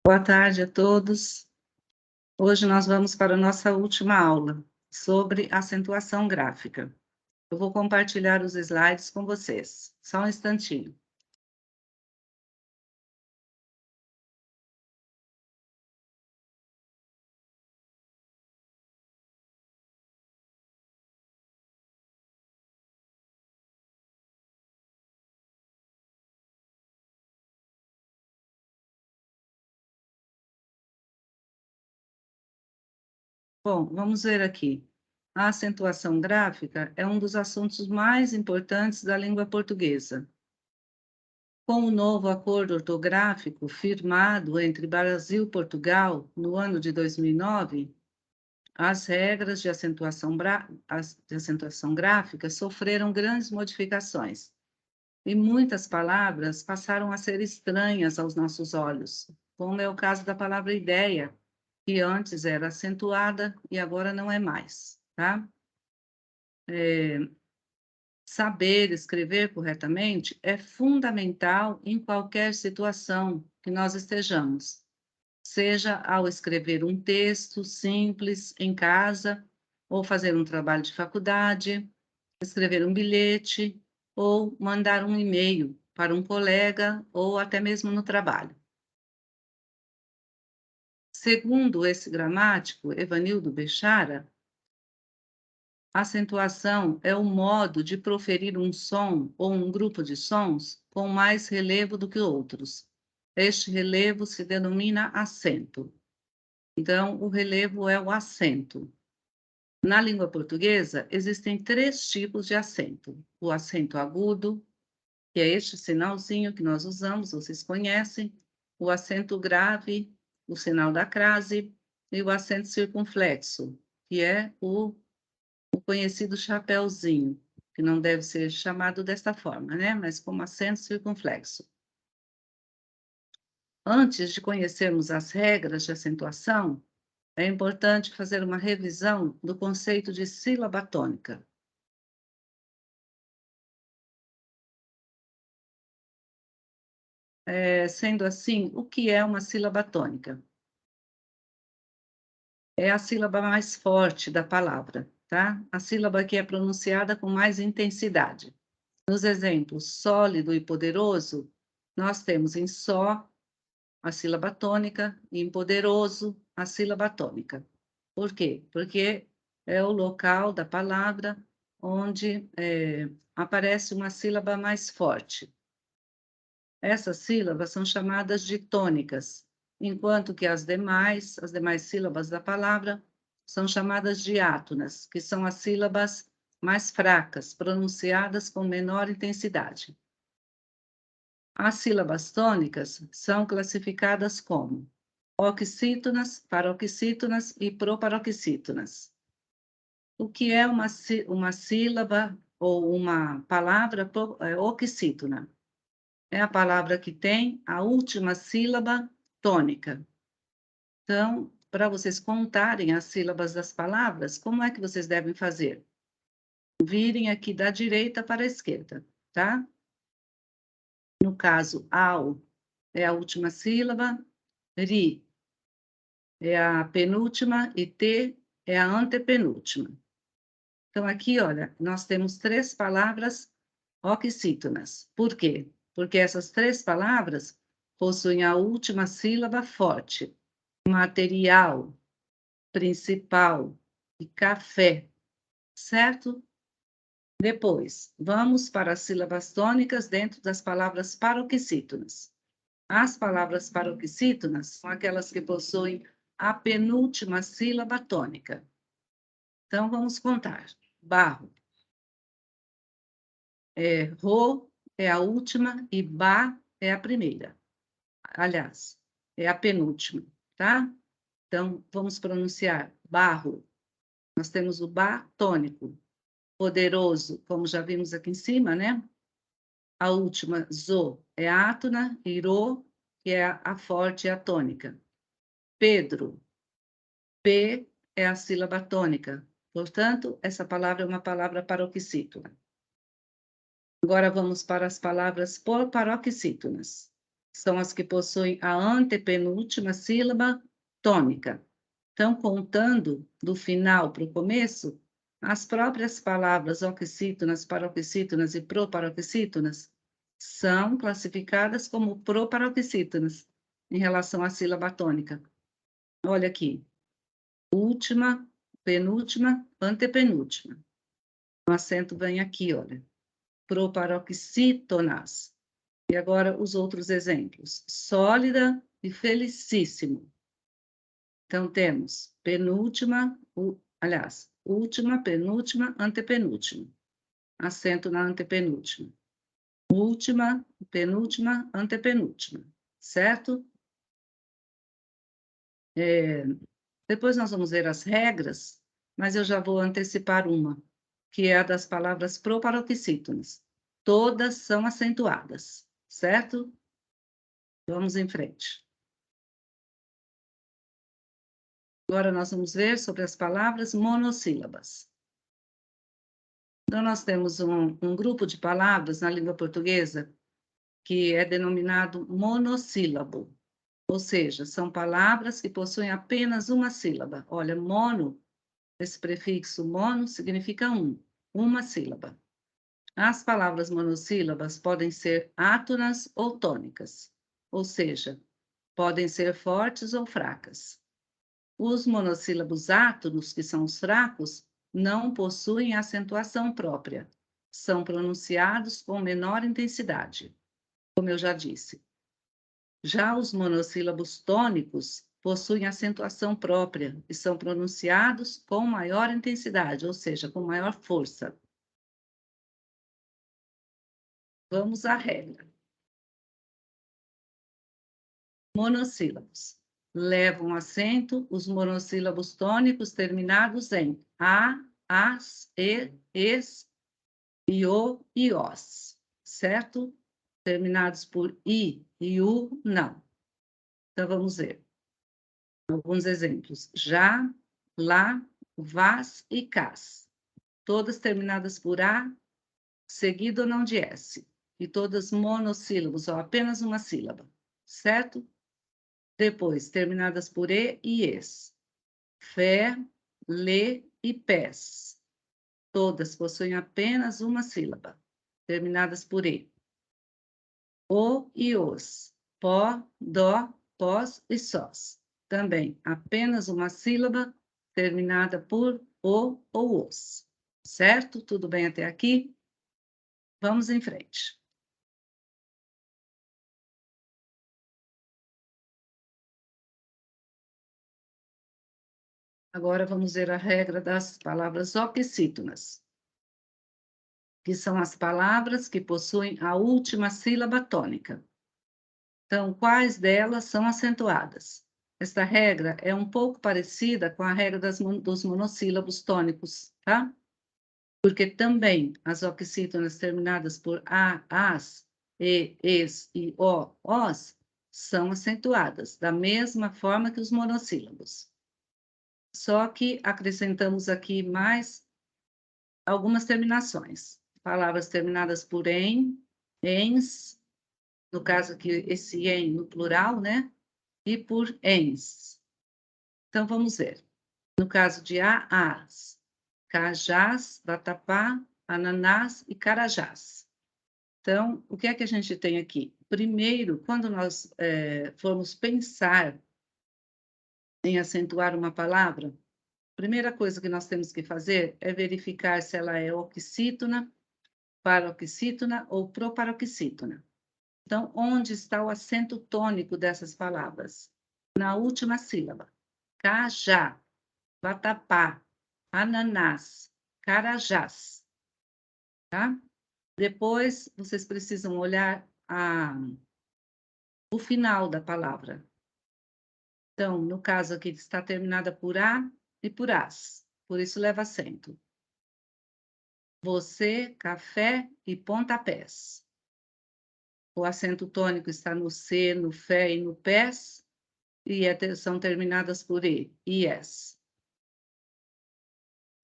Boa tarde a todos. Hoje nós vamos para a nossa última aula sobre acentuação gráfica. Eu vou compartilhar os slides com vocês. Só um instantinho. Bom, vamos ver aqui. A acentuação gráfica é um dos assuntos mais importantes da língua portuguesa. Com o novo acordo ortográfico firmado entre Brasil e Portugal no ano de 2009, as regras de acentuação gráfica sofreram grandes modificações e muitas palavras passaram a ser estranhas aos nossos olhos, como é o caso da palavra ideia, que antes era acentuada e agora não é mais, tá? Saber escrever corretamente é fundamental em qualquer situação que nós estejamos, seja ao escrever um texto simples em casa, ou fazer um trabalho de faculdade, escrever um bilhete, ou mandar um e-mail para um colega, ou até mesmo no trabalho. Segundo esse gramático, Evanildo Bechara, a acentuação é o modo de proferir um som ou um grupo de sons com mais relevo do que outros. Este relevo se denomina acento. Então, o relevo é o acento. Na língua portuguesa, existem 3 tipos de acento. O acento agudo, que é este sinalzinho que nós usamos, vocês conhecem. O acento grave, o sinal da crase. E o acento circunflexo, que é o conhecido chapéuzinho, que não deve ser chamado desta forma, né? Mas como acento circunflexo. Antes de conhecermos as regras de acentuação, é importante fazer uma revisão do conceito de sílaba tônica. Sendo assim, o que é uma sílaba tônica? É a sílaba mais forte da palavra, tá? A sílaba que é pronunciada com mais intensidade. Nos exemplos sólido e poderoso, nós temos em só a sílaba tônica e em poderoso a sílaba tônica. Por quê? Porque é o local da palavra onde aparece uma sílaba mais forte. Essas sílabas são chamadas de tônicas, enquanto que as demais sílabas da palavra são chamadas de átonas, que são as sílabas mais fracas, pronunciadas com menor intensidade. As sílabas tônicas são classificadas como oxítonas, paroxítonas e proparoxítonas. O que é uma sílaba ou uma palavra oxítona? É a palavra que tem a última sílaba tônica. Então, para vocês contarem as sílabas das palavras, como é que vocês devem fazer? Virem aqui da direita para a esquerda, tá? No caso, ao é a última sílaba, ri é a penúltima e T é a antepenúltima. Então, aqui, olha, nós temos 3 palavras oxítonas. Por quê? Porque essas 3 palavras possuem a última sílaba forte. Material, principal e café, certo? Depois, vamos para as sílabas tônicas dentro das palavras paroxítonas. As palavras paroxítonas são aquelas que possuem a penúltima sílaba tônica. Então, vamos contar. Barro. Ro é a última e ba é a primeira. Aliás, é a penúltima, tá? Então, vamos pronunciar barro. Nós temos o ba tônico. Poderoso, como já vimos aqui em cima, né? A última, zo, é átona, e ro, que é a forte, a tônica. Pedro, P é a sílaba tônica. Portanto, essa palavra é uma palavra paroxítona. Agora vamos para as palavras paroxítonas. são as que possuem a antepenúltima sílaba tônica. Então, contando do final para o começo, as próprias palavras oxítonas, paroxítonas e proparoxítonas são classificadas como proparoxítonas em relação à sílaba tônica. Olha aqui, última, penúltima, antepenúltima. O acento vem aqui, olha, proparoxítonas. E agora os outros exemplos, sólida e felicíssimo. Então, temos penúltima, aliás, última, penúltima, antepenúltima. Acento na antepenúltima. Última, penúltima, antepenúltima. Certo? Depois nós vamos ver as regras, mas eu já vou antecipar uma, que é a das palavras proparoxítonas. Todas são acentuadas, certo? Vamos em frente. Agora nós vamos ver sobre as palavras monossílabas. Então, nós temos um grupo de palavras na língua portuguesa que é denominado monossílabo, ou seja, são palavras que possuem apenas uma sílaba. Olha, mono, esse prefixo mono significa uma sílaba. As palavras monossílabas podem ser átonas ou tônicas, ou seja, podem ser fortes ou fracas. Os monossílabos átonos, que são os fracos, não possuem acentuação própria. São pronunciados com menor intensidade, como eu já disse. Já os monossílabos tônicos possuem acentuação própria e são pronunciados com maior intensidade, ou seja, com maior força. Vamos à regra. Monossílabos. Levam acento os monossílabos tônicos terminados em a, as, e, es, io e os, certo? Terminados por i e u, não. Então, vamos ver. Alguns exemplos. Já, lá, vas e cas. Todas terminadas por a, seguido ou não de s. E todas monossílabos, ou apenas uma sílaba, certo? Depois, terminadas por e es. Fé, lê e pés. Todas possuem apenas uma sílaba, terminadas por e. O e os. Pó, dó, pós e sós. Também apenas uma sílaba, terminada por o ou os. Certo? Tudo bem até aqui? Vamos em frente. Agora vamos ver a regra das palavras oxítonas, que são as palavras que possuem a última sílaba tônica. Então, quais delas são acentuadas? Esta regra é um pouco parecida com a regra dos monossílabos tônicos, tá? Porque também as oxítonas terminadas por a, as, e, es e o, os são acentuadas, da mesma forma que os monossílabos. Só que acrescentamos aqui mais algumas terminações. Palavras terminadas por em, ens, no caso aqui esse em no plural, né? E por ens. Então, vamos ver. No caso de a, as, cajás, vatapá, ananás e carajás. Então, o que é que a gente tem aqui? Primeiro, quando nós formos pensar em acentuar uma palavra, a primeira coisa que nós temos que fazer é verificar se ela é oxítona, paroxítona ou proparoxítona. Então, onde está o acento tônico dessas palavras? Na última sílaba. Cajá, vatapá, ananás, carajás. Tá? Depois, vocês precisam olhar o final da palavra. Então, no caso aqui, está terminada por A e por As. Por isso, leva acento. Você, café e pontapés. O acento tônico está no C, no Fé e no pés. E são terminadas por E, IS.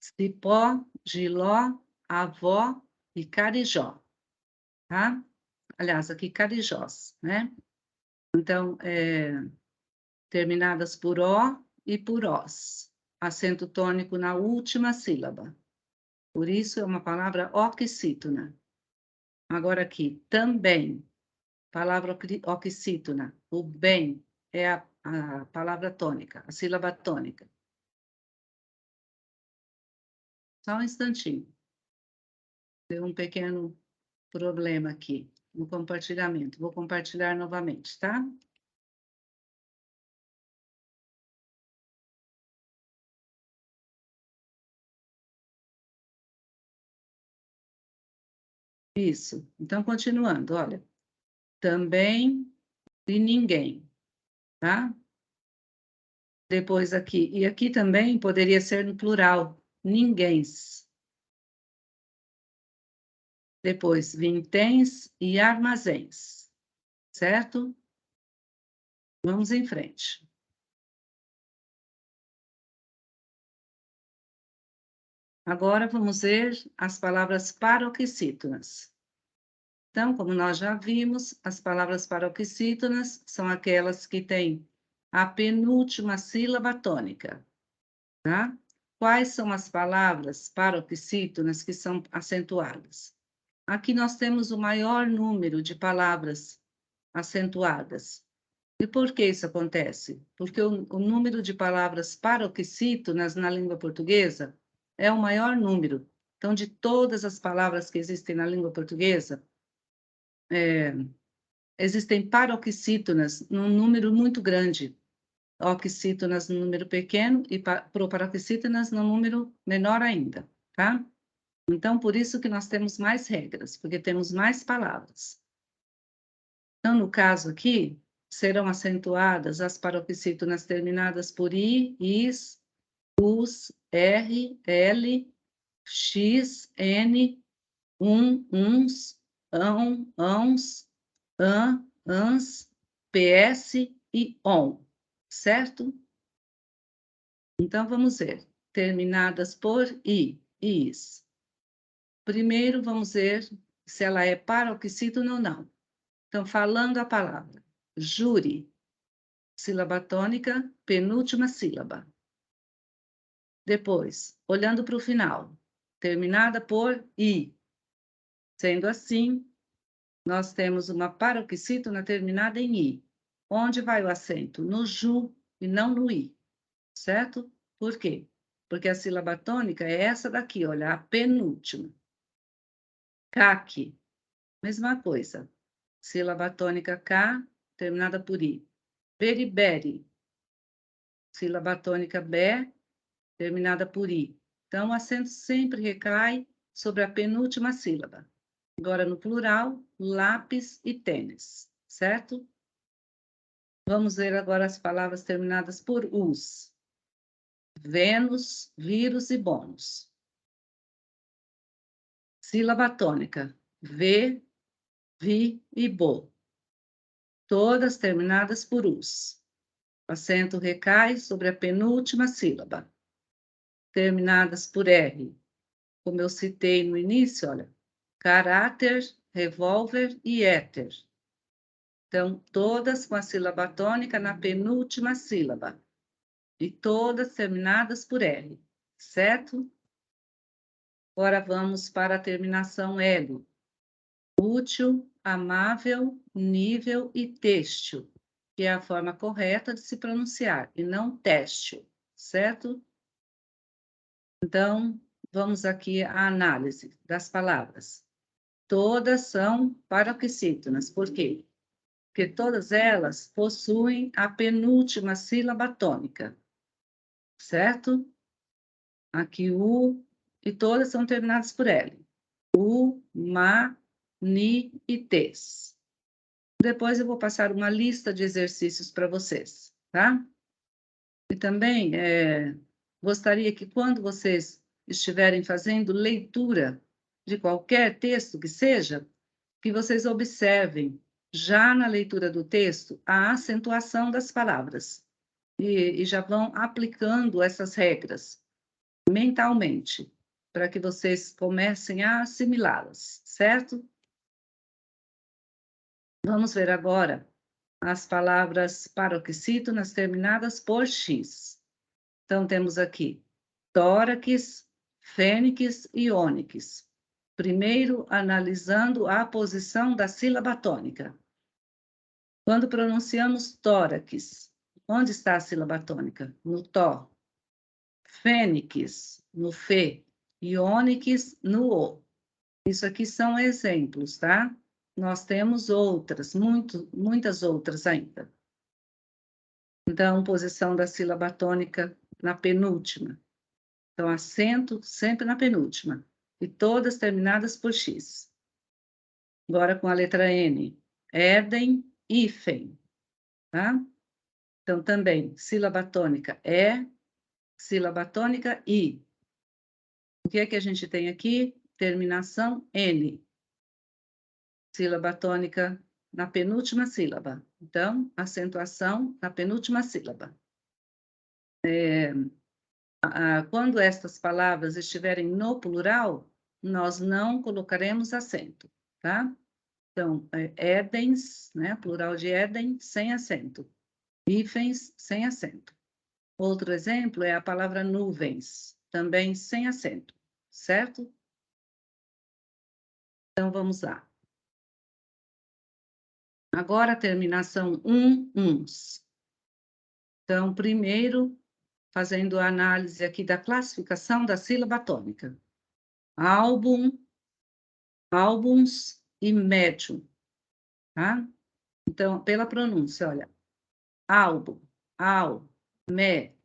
Cipó, Giló, Avó e Carijó. Tá? Aliás, aqui Carijós, né? Então, terminadas por O e por OS. Acento tônico na última sílaba. Por isso, é uma palavra oxítona. Agora aqui, também, palavra oxítona. O bem é a palavra tônica, a sílaba tônica. Só um instantinho. Deu um pequeno problema aqui no compartilhamento. Vou compartilhar novamente, tá? Isso. Então, continuando, olha. Também e ninguém, tá? Depois aqui. E aqui também poderia ser no plural. Ninguéms. Depois, vinténs e armazéns. Certo? Vamos em frente. Agora vamos ver as palavras paroxítonas. Então, como nós já vimos, as palavras paroxítonas são aquelas que têm a penúltima sílaba tônica, tá? Quais são as palavras paroxítonas que são acentuadas? Aqui nós temos o maior número de palavras acentuadas. E por que isso acontece? Porque o número de palavras paroxítonas na língua portuguesa é o maior número. Então, de todas as palavras que existem na língua portuguesa, existem paroxítonas num número muito grande, oxítonas num número pequeno e proparoxítonas num número menor ainda, tá? Então, por isso que nós temos mais regras, porque temos mais palavras. Então, no caso aqui, serão acentuadas as paroxítonas terminadas por I, IS, US, R, L, X, N, UNS, ãos, ANS, PS e ON, certo? Então, vamos ver. Terminadas por I, IS. Primeiro, vamos ver se ela é paroxítona ou não. Então, falando a palavra júri, sílaba tônica, penúltima sílaba. Depois, olhando para o final, terminada por I. Sendo assim, nós temos uma paroxítona terminada em I. Onde vai o acento? No ju e não no I, certo? Por quê? Porque a sílaba tônica é essa daqui, olha, a penúltima. CAC, mesma coisa. Sílaba tônica K, terminada por I. Beriberi, sílaba tônica B, terminada por I. Então, o acento sempre recai sobre a penúltima sílaba. Agora, no plural, lápis e tênis, certo? Vamos ver agora as palavras terminadas por us. Vênus, vírus e bônus. Sílaba tônica. V, vi e bo. Todas terminadas por us. O acento recai sobre a penúltima sílaba. Terminadas por R. Como eu citei no início, olha. Caráter, revólver e éter. Então, todas com a sílaba tônica na penúltima sílaba. E todas terminadas por R, certo? Agora vamos para a terminação L. Útil, amável, nível e têxtil, que é a forma correta de se pronunciar, e não têxtil, certo? Então, vamos aqui à análise das palavras. Todas são paroxítonas, por quê? Porque todas elas possuem a penúltima sílaba tônica, certo? Aqui U, e todas são terminadas por L. U, ma, ni e tes. Depois eu vou passar uma lista de exercícios para vocês, tá? E também gostaria que quando vocês estiverem fazendo leitura de qualquer texto que seja, que vocês observem, já na leitura do texto, a acentuação das palavras. E já vão aplicando essas regras mentalmente, para que vocês comecem a assimilá-las, certo? Vamos ver agora as palavras paroxítonas terminadas por X. Então, temos aqui tórax, fênix e ônix. Primeiro, analisando a posição da sílaba tônica. Quando pronunciamos tórax, onde está a sílaba tônica? No tó. Fênix, no fê. E ônix, no o. Isso aqui são exemplos, tá? Nós temos outras, muitas outras ainda. Então, posição da sílaba tônica na penúltima. Então, acento sempre na penúltima. E todas terminadas por X. Agora com a letra N. Éden, hífen. Tá? Então, também, sílaba tônica sílaba tônica I. O que é que a gente tem aqui? Terminação N. Sílaba tônica na penúltima sílaba. Então, acentuação na penúltima sílaba. Quando estas palavras estiverem no plural, nós não colocaremos acento, tá? Então, édens, né? Plural de Éden, sem acento. Hífens, sem acento. Outro exemplo é a palavra nuvens, também sem acento, certo? Então, vamos lá. Agora, a terminação uns. Então, primeiro, fazendo a análise aqui da classificação da sílaba tônica. Álbum, álbuns e médium, tá? Então, pela pronúncia, olha. Álbum, mé.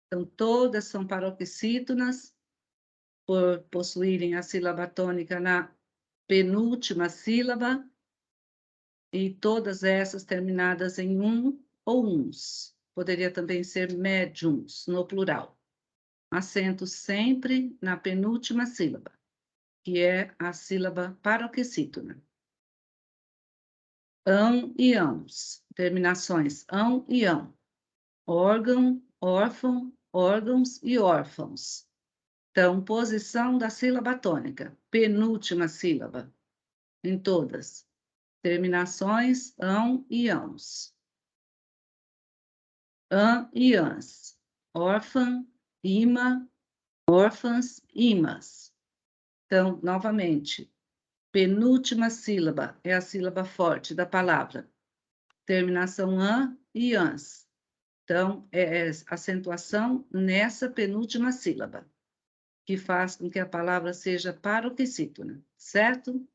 Então, todas são paroxítonas, por possuírem a sílaba tônica na penúltima sílaba, e todas essas terminadas em ou uns. Poderia também ser médiums, no plural. Acento sempre na penúltima sílaba, que é a sílaba paroxítona. Ão e ãos, terminações ão e ão. Órgão, órfão, órgãos e órfãos. Então, posição da sílaba tônica, penúltima sílaba, em todas. Terminações ão e ãos. Ã e ãs. Órfã, ima, órfãs, imas. Então, novamente, penúltima sílaba é a sílaba forte da palavra. Terminação ã e ãs. Então, é acentuação nessa penúltima sílaba, que faz com que a palavra seja paroxítona, certo?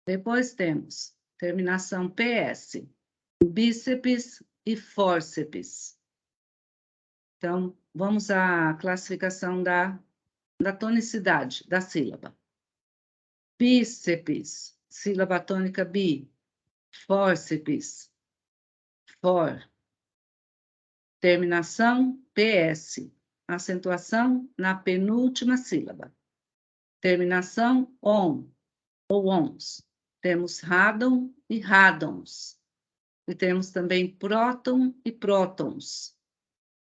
Depois temos terminação PS, bíceps e fórceps. Então, vamos à classificação da tonicidade da sílaba. Bíceps, sílaba tônica bi. Fórceps, for. Terminação PS, acentuação na penúltima sílaba. Terminação on ou ons. Temos radon e radons. E temos também próton e prótons.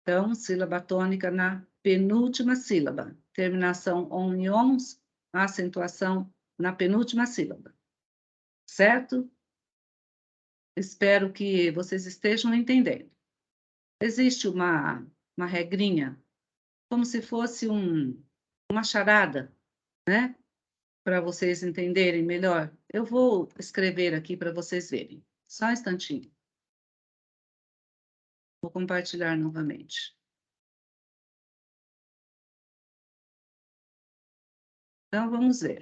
Então, sílaba tônica na penúltima sílaba. Terminação on e ons, acentuação na penúltima sílaba. Certo? Espero que vocês estejam entendendo. Existe uma regrinha, como se fosse uma charada, né? Para vocês entenderem melhor. Eu vou escrever aqui para vocês verem. Só um instantinho. Vou compartilhar novamente. Então, vamos ver.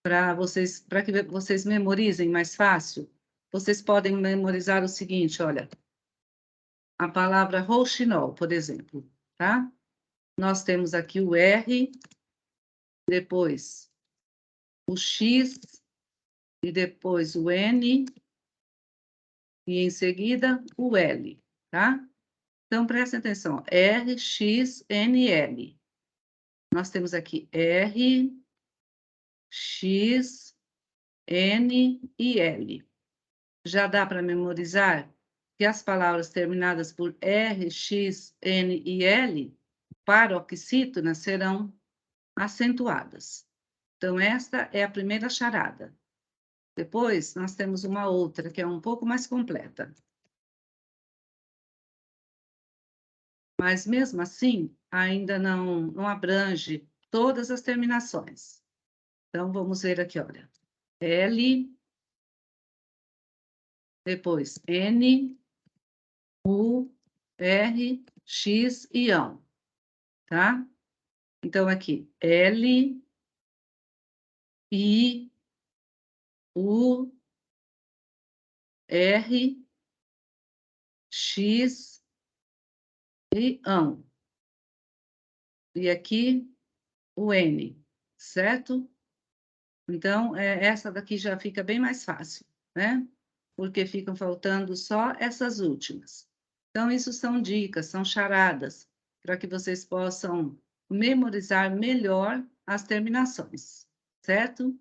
Para que vocês memorizem mais fácil, vocês podem memorizar o seguinte, olha. A palavra rouxinol, por exemplo, tá? Nós temos aqui o R, depois o X, e depois o N, e em seguida o L, tá? Então, prestem atenção, R, X, N, L. Nós temos aqui R, X, N e L. Já dá para memorizar que as palavras terminadas por R, X, N e L, paroxítonas, serão acentuadas. Então, esta é a primeira charada. Depois, nós temos uma outra, que é um pouco mais completa. Mas, mesmo assim, ainda não abrange todas as terminações. Então, vamos ver aqui, olha. L, depois N, U, R, X e ão, tá? Então, aqui, L, I, U, R, X e ão. E aqui, o N, certo? Então, essa daqui já fica bem mais fácil, né? Porque ficam faltando só essas últimas. Então, isso são dicas, são charadas, para que vocês possam memorizar melhor as terminações, certo?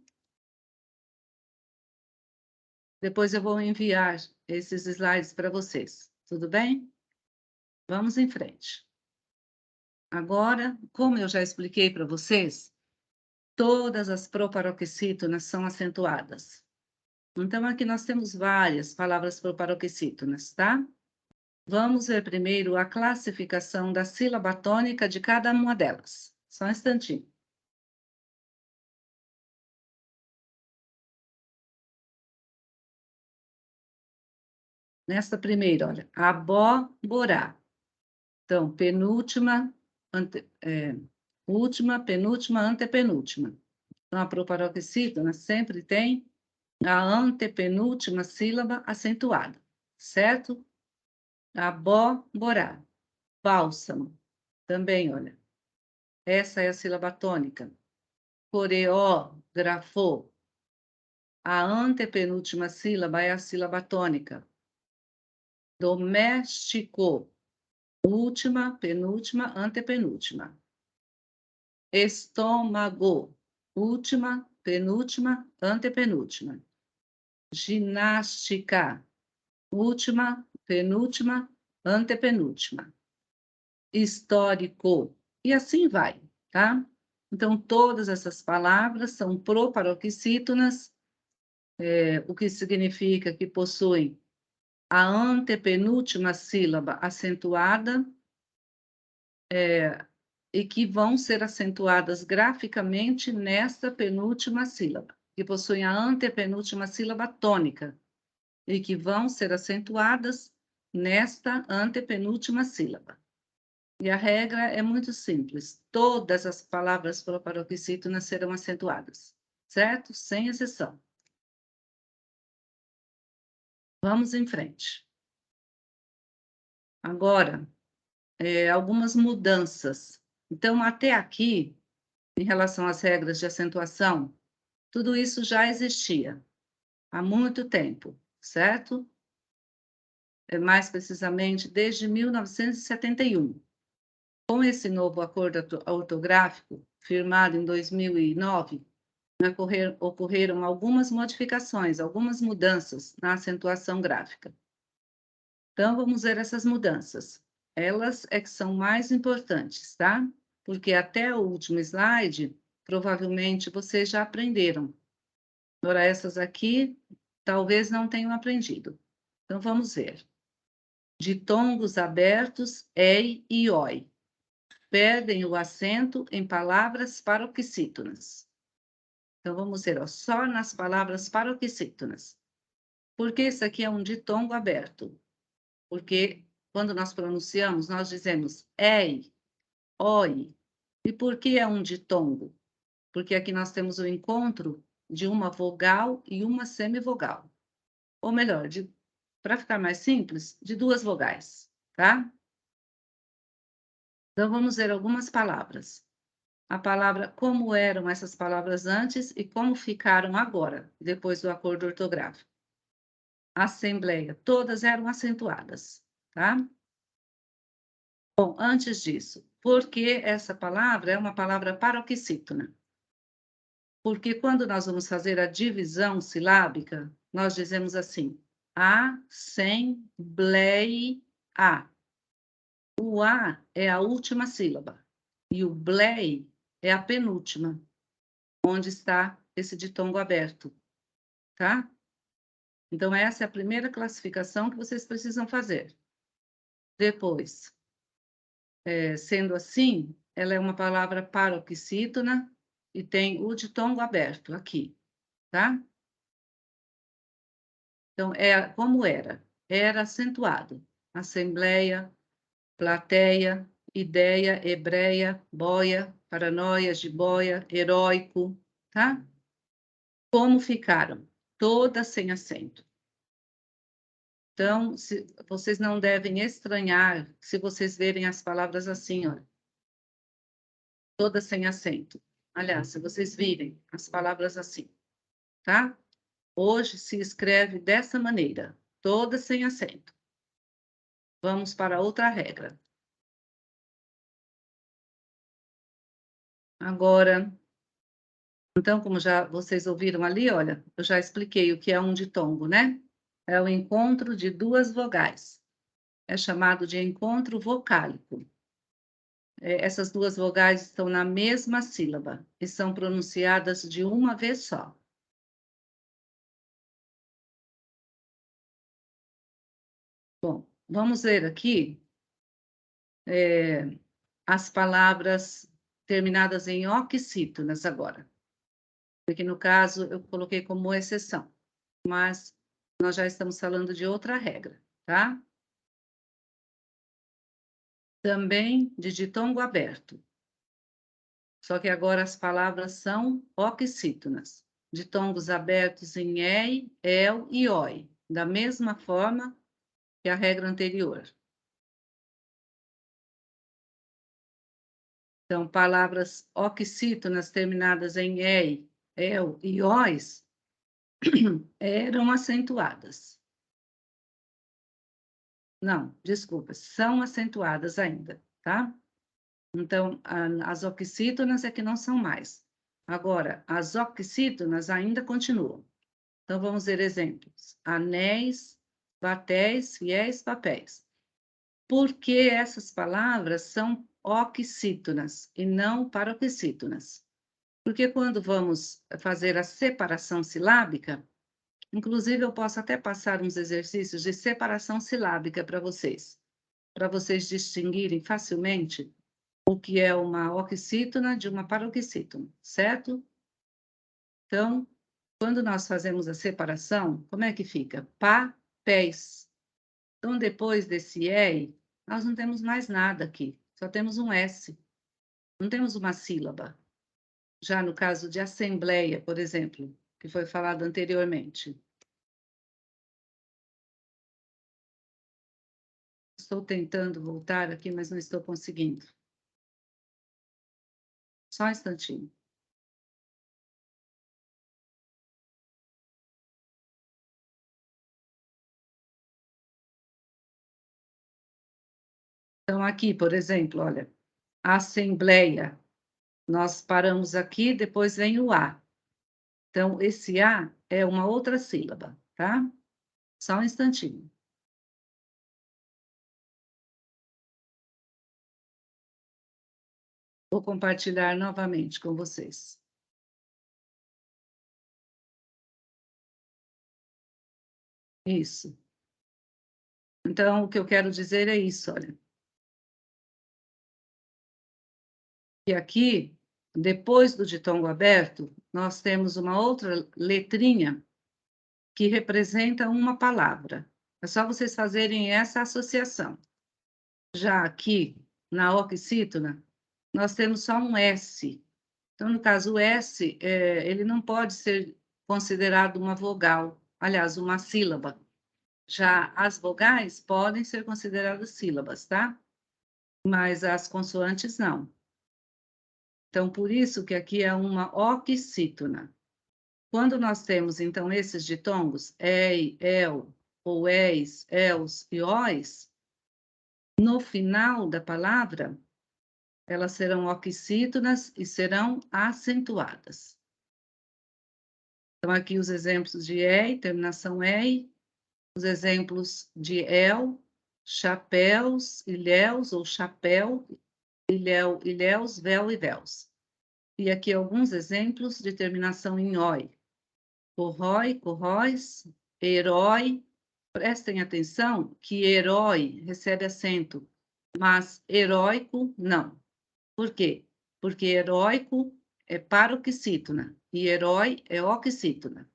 Depois eu vou enviar esses slides para vocês, tudo bem? Vamos em frente. Agora, como eu já expliquei para vocês, todas as proparoxítonas são acentuadas. Então, aqui nós temos várias palavras proparoxítonas, tá? Vamos ver primeiro a classificação da sílaba tônica de cada uma delas. Só um instantinho. Nesta primeira, olha, abóbora. Então, penúltima, última, penúltima, antepenúltima. Então, a proparoxítona sempre tem a antepenúltima sílaba acentuada, certo? Abóbora. Bálsamo. Também, olha, essa é a sílaba tônica. Coreógrafo. A antepenúltima sílaba é a sílaba tônica. Doméstico. Última, penúltima, antepenúltima. Estômago. Última, penúltima, antepenúltima. Ginástica. Última, penúltima, antepenúltima. Histórico. E assim vai, tá? Então, todas essas palavras são proparoxítonas, o que significa que possuem a antepenúltima sílaba acentuada, e que vão ser acentuadas graficamente nesta penúltima sílaba, que possuem a antepenúltima sílaba tônica, e que vão ser acentuadas nesta antepenúltima sílaba. E a regra é muito simples, todas as palavras proparoxítonas serão acentuadas, certo? Sem exceção. Vamos em frente. Agora, algumas mudanças. Então, até aqui, em relação às regras de acentuação, tudo isso já existia há muito tempo, certo? Mais precisamente desde 1971. Com esse novo acordo ortográfico, firmado em 2009, ocorreram algumas modificações, algumas mudanças na acentuação gráfica. Então, vamos ver essas mudanças. Elas é que são mais importantes, tá? Porque até o último slide, provavelmente vocês já aprenderam. Agora, essas aqui, talvez não tenham aprendido. Então, vamos ver. Ditongos abertos, ei e oi. Perdem o acento em palavras paroxítonas. Então, vamos ver, ó, só nas palavras paroxítonas. Por que isso aqui é um ditongo aberto? Porque quando nós pronunciamos, nós dizemos ei, oi. E por que é um ditongo? Porque aqui nós temos o encontro de uma vogal e uma semivogal. Ou melhor, para ficar mais simples, de duas vogais, tá? Então, vamos ver algumas palavras. A palavra, como eram essas palavras antes e como ficaram agora, depois do acordo ortográfico. Assembleia, todas eram acentuadas, tá? Bom, antes disso, por que essa palavra é uma palavra paroxítona? Porque quando nós vamos fazer a divisão silábica, nós dizemos assim, assembleia. O A é a última sílaba e o blei é a penúltima, onde está esse ditongo aberto, tá? Então, essa é a primeira classificação que vocês precisam fazer. Depois, sendo assim, ela é uma palavra paroxítona e tem o ditongo aberto aqui, tá? Então, como era? Era acentuado. Assembleia, plateia, ideia, hebreia, boia, paranoia, jiboia, heróico, tá? Como ficaram? Todas sem acento. Então, vocês não devem estranhar se vocês verem as palavras assim, ó, todas sem acento. Aliás, se vocês virem as palavras assim, tá? Hoje se escreve dessa maneira, todas sem acento. Vamos para outra regra. Agora, então, como já vocês ouviram ali, olha, eu já expliquei o que é um ditongo, né? É o encontro de duas vogais. É chamado de encontro vocálico. Essas duas vogais estão na mesma sílaba e são pronunciadas de uma vez só. Bom, vamos ver aqui as palavras terminadas em oxítonas agora. Porque, no caso, eu coloquei como exceção, mas nós já estamos falando de outra regra, tá? Também de ditongo aberto. Só que agora as palavras são oxítonas. Ditongos abertos em EI, EL e OI, da mesma forma que a regra anterior. Então, palavras oxítonas terminadas em EI, EL e OIs eram acentuadas. Não, desculpa, são acentuadas ainda, tá? Então, as oxítonas é que não são mais. Agora, as oxítonas ainda continuam. Então, vamos ver exemplos. Anéis, batéis, fiéis, papéis. Por que essas palavras são oxítonas e não paroxítonas? Porque quando vamos fazer a separação silábica, inclusive eu posso até passar uns exercícios de separação silábica para vocês distinguirem facilmente o que é uma oxítona de uma paroxítona, certo? Então, quando nós fazemos a separação, como é que fica? Papéis. Então, depois desse E, nós não temos mais nada aqui, só temos um S. Não temos uma sílaba. Já no caso de assembleia, por exemplo, que foi falado anteriormente. Estou tentando voltar aqui, mas não estou conseguindo. Só um instantinho. Então, aqui, por exemplo, olha, assembleia. Nós paramos aqui, depois vem o A. Então, esse A é uma outra sílaba, tá? Só um instantinho. Vou compartilhar novamente com vocês. Isso. Então, o que eu quero dizer é isso, olha. E aqui, depois do ditongo aberto, nós temos uma outra letrinha que representa uma palavra. É só vocês fazerem essa associação. Já aqui, na oxítona, nós temos só um S. Então, no caso, o S, ele não pode ser considerado uma vogal, aliás, uma sílaba. Já as vogais podem ser consideradas sílabas, tá? Mas as consoantes não. Então, por isso que aqui é uma oxítona. Quando nós temos, então, esses ditongos, ei, el, ou eis, els e ois, no final da palavra, elas serão oxítonas e serão acentuadas. Então, aqui os exemplos de ei, terminação ei, os exemplos de el, chapéus, ilhéus ou chapéu, ilhéu, ilhéus, véu e véus. E aqui alguns exemplos de terminação em oi. Corrói, corróis, herói. Prestem atenção que herói recebe acento, mas heróico não. Por quê? Porque heróico é paroxítona e herói é oxítona.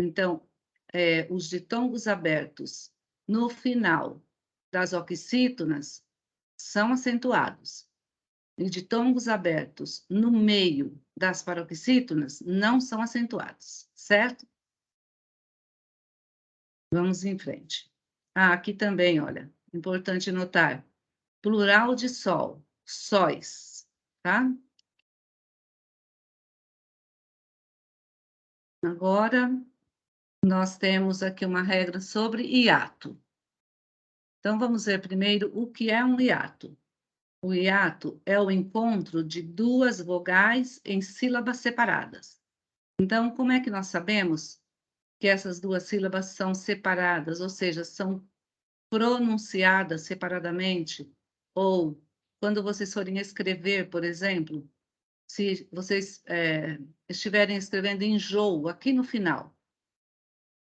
Então, os ditongos abertos no final das oxítonas são acentuados. E ditongos abertos no meio das paroxítonas não são acentuados, certo? Vamos em frente. Aqui também, olha, importante notar, plural de sol, sóis, tá? Agora, nós temos aqui uma regra sobre hiato. Então, vamos ver primeiro o que é um hiato. O hiato é o encontro de duas vogais em sílabas separadas. Então, como é que nós sabemos que essas duas sílabas são separadas, ou seja, são pronunciadas separadamente? Ou, quando vocês forem escrever, por exemplo, se vocês estiverem escrevendo enjoo aqui no final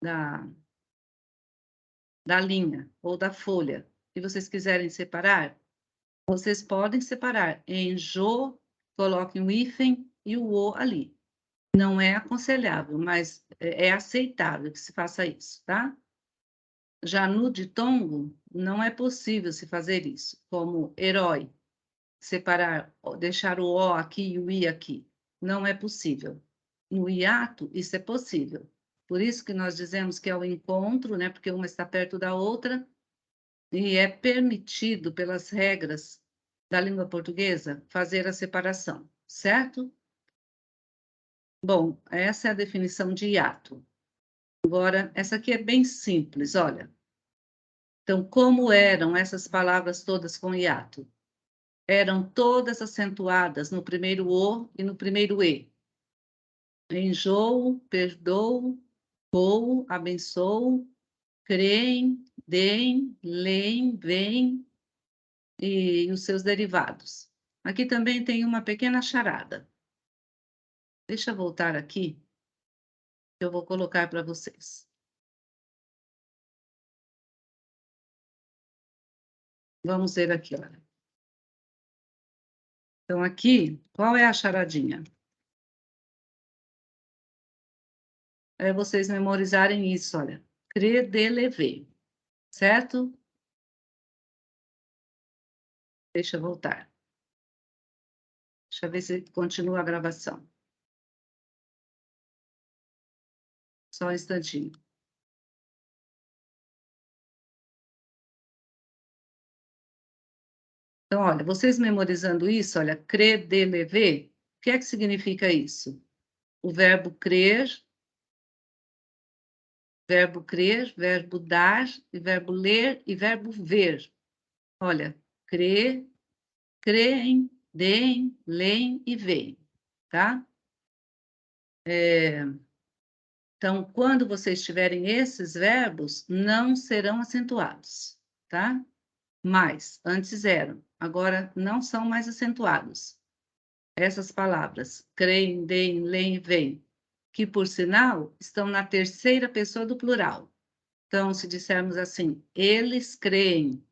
da linha ou da folha, e vocês quiserem separar, vocês podem separar em enjoo, coloquem o hífen e o o ali. Não é aconselhável, mas é aceitável que se faça isso, tá? Já no ditongo, não é possível se fazer isso, como herói, separar, deixar o o aqui e o i aqui. Não é possível. No hiato, isso é possível. Por isso que nós dizemos que é o encontro, né? Porque uma está perto da outra, e é permitido pelas regras da língua portuguesa fazer a separação, certo? Bom, essa é a definição de hiato. Agora, essa aqui é bem simples, olha. Então, como eram essas palavras todas com hiato? Eram todas acentuadas no primeiro o e no primeiro e. Enjoo, perdoo, coo, abençoo, creem, deem, leem, veem e os seus derivados. Aqui também tem uma pequena charada. Deixa eu voltar aqui, que eu vou colocar para vocês. Vamos ver aqui, olha. Então, aqui, qual é a charadinha? É vocês memorizarem isso, olha. Credelever, certo? Deixa eu voltar. Deixa eu ver se continua a gravação. Só um instantinho. Então, olha, vocês memorizando isso, olha, credelever, o que é que significa isso? O verbo crer, verbo dar, e verbo ler e verbo ver. Olha, creem, deem, leem e veem, tá? Então, quando vocês tiverem esses verbos, não serão acentuados, tá? Mas, antes eram, agora não são mais acentuados. Essas palavras, creem, deem, leem, veem, que, por sinal, estão na terceira pessoa do plural. Então, se dissermos assim, eles creem,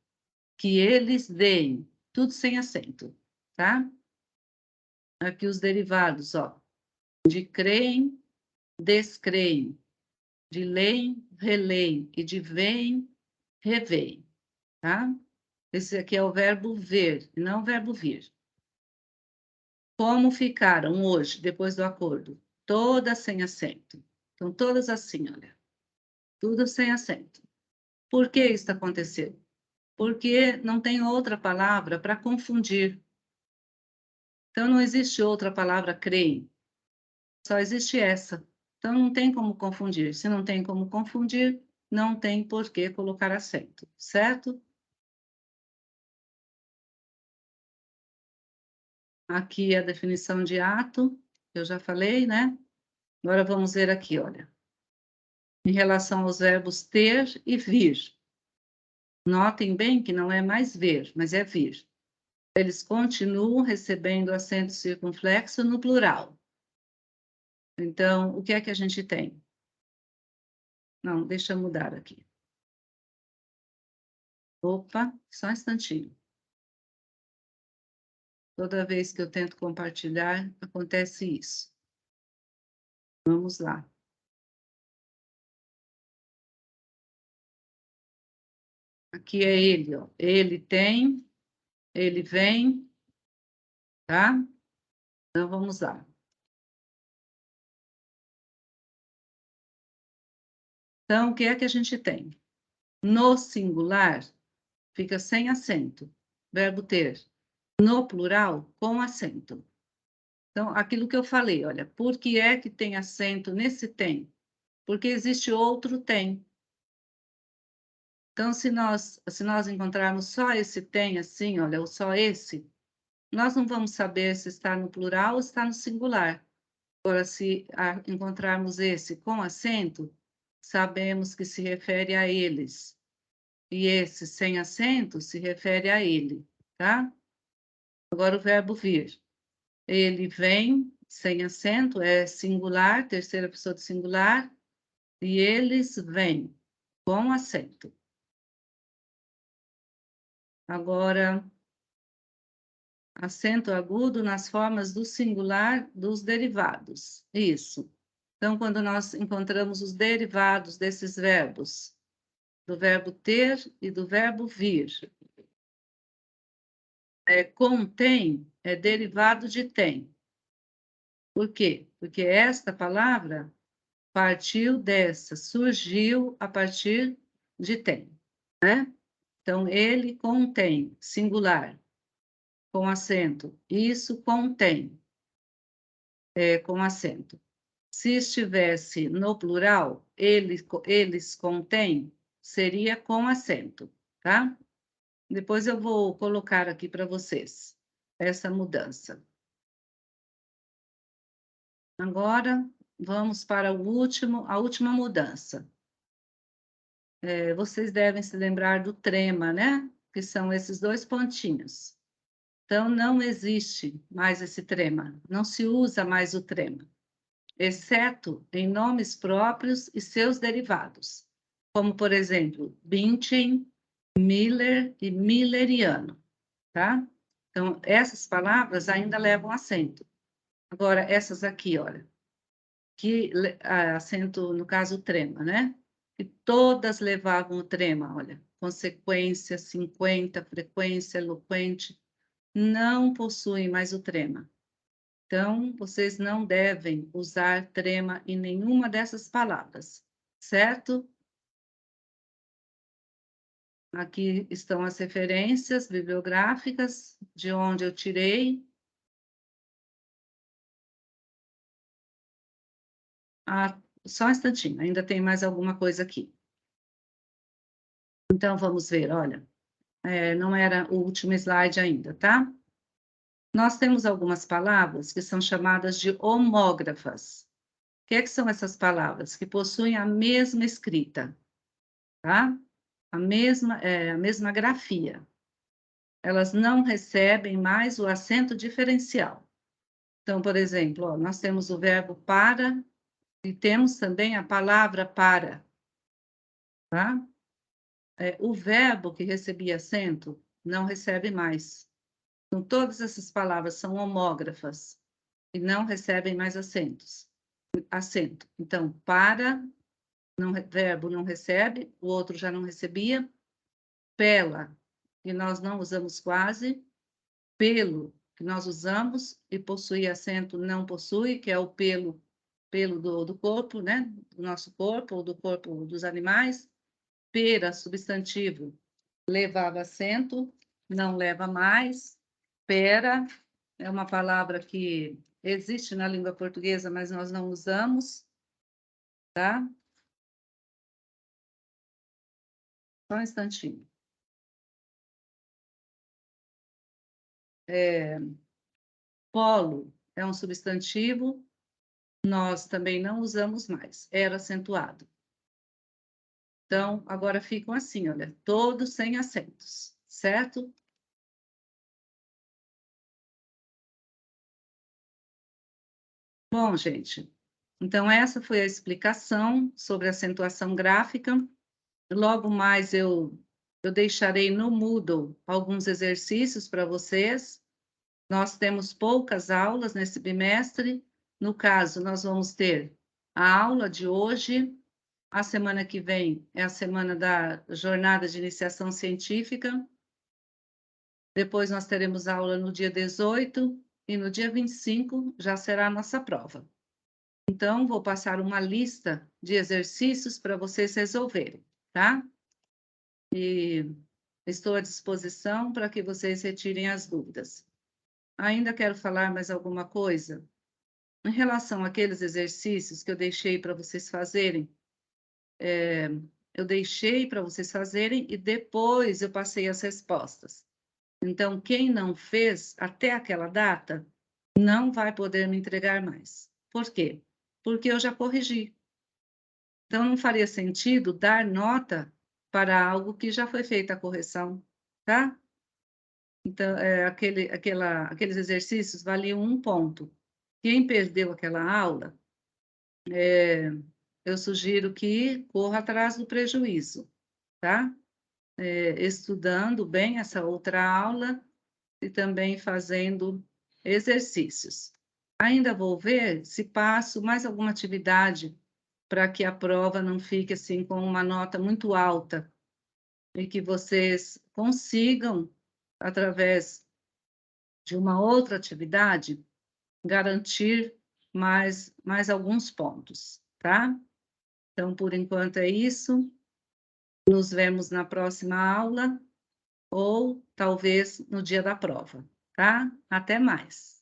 que eles deem, tudo sem acento, tá? Aqui os derivados, ó, de creem, descreem, de leem, releem, e de veem, reveem, tá? Esse aqui é o verbo ver, e não o verbo vir. Como ficaram hoje, depois do acordo? Todas sem acento. Então, todas assim, olha. Tudo sem acento. Por que isso aconteceu? Porque não tem outra palavra para confundir. Então, não existe outra palavra creem. Só existe essa. Então, não tem como confundir. Se não tem como confundir, não tem por que colocar acento, certo? Aqui é a definição de ato, eu já falei, né? Agora vamos ver aqui, olha. Em relação aos verbos ter e vir. Notem bem que não é mais ver, mas é vir. Eles continuam recebendo acento circunflexo no plural. Então, o que é que a gente tem? Não, deixa eu mudar aqui. Opa, só um instantinho. Toda vez que eu tento compartilhar, acontece isso. Vamos lá. Aqui é ele, ó. Ele tem, ele vem, tá? Então, vamos lá. Então, o que é que a gente tem? No singular, fica sem acento. Verbo ter. No plural, com acento. Então, aquilo que eu falei, olha, por que é que tem acento nesse tem? Porque existe outro tem. Então, se nós encontrarmos só esse tem assim, olha, ou só esse, nós não vamos saber se está no plural ou está no singular. Agora, se encontrarmos esse com acento, sabemos que se refere a eles. E esse sem acento se refere a ele, tá? Agora o verbo vir. Ele vem sem acento, é singular, terceira pessoa do singular, e eles vêm com acento. Agora, acento agudo nas formas do singular dos derivados. Isso. Então, quando nós encontramos os derivados desses verbos, do verbo ter e do verbo vir, contém é derivado de tem. Por quê? Porque esta palavra partiu dessa, surgiu a partir de tem, né? Então, ele contém, singular, com acento. Isso contém, com acento. Se estivesse no plural, eles contêm, seria com acento, tá? Depois eu vou colocar aqui para vocês essa mudança. Agora, vamos para a última mudança. Vocês devem se lembrar do trema, né? Que são esses dois pontinhos. Então, não existe mais esse trema, não se usa mais o trema, exceto em nomes próprios e seus derivados, como, por exemplo, Bündchen, Miller e Milleriano, tá? Então, essas palavras ainda levam acento. Agora, essas aqui, olha, que acento, no caso, o trema, né? E todas levavam o trema, olha, consequência, 50, frequência, eloquente, não possuem mais o trema. Então, vocês não devem usar trema em nenhuma dessas palavras, certo? Aqui estão as referências bibliográficas de onde eu tirei. Só um instantinho, ainda tem mais alguma coisa aqui. Então, vamos ver, olha, não era o último slide ainda, tá? Nós temos algumas palavras que são chamadas de homógrafas. O que são essas palavras? Que possuem a mesma escrita, tá? A mesma grafia. Elas não recebem mais o acento diferencial. Então, por exemplo, ó, nós temos o verbo para e temos também a palavra para, tá? O verbo que recebia acento não recebe mais. Então, todas essas palavras são homógrafas e não recebem mais acento. Então, para, verbo não recebe, o outro já não recebia. Pela, que nós não usamos quase. Pelo, que nós usamos, e possui acento não possui, que é o pelo do corpo, né? Do nosso corpo, ou do corpo dos animais. Pera, substantivo, levava acento, não leva mais. Pera é uma palavra que existe na língua portuguesa, mas nós não usamos, tá? Só um instantinho. Polo é um substantivo, nós também não usamos mais, era acentuado. Então, agora ficam assim, olha, todos sem acentos, certo? Bom, gente, então essa foi a explicação sobre acentuação gráfica. Logo mais eu deixarei no Moodle alguns exercícios para vocês. Nós temos poucas aulas nesse bimestre. No caso, nós vamos ter a aula de hoje, a semana que vem é a semana da jornada de iniciação científica. Depois nós teremos aula no dia 18 e no dia 25 já será a nossa prova. Então, vou passar uma lista de exercícios para vocês resolverem, tá? E estou à disposição para que vocês retirem as dúvidas. Ainda quero falar mais alguma coisa? Em relação àqueles exercícios que eu deixei para vocês fazerem, eu deixei para vocês fazerem e depois eu passei as respostas. Então, quem não fez até aquela data, não vai poder me entregar mais. Por quê? Porque eu já corrigi. Então, não faria sentido dar nota para algo que já foi feita a correção, tá? Então, aqueles exercícios valiam 1 ponto. Quem perdeu aquela aula, eu sugiro que corra atrás do prejuízo, tá? Estudando bem essa outra aula e também fazendo exercícios. Ainda vou ver se passo mais alguma atividade para que a prova não fique assim com uma nota muito alta e que vocês consigam, através de uma outra atividade, garantir mais alguns pontos, tá? Então, por enquanto é isso. Nos vemos na próxima aula ou talvez no dia da prova, tá? Até mais.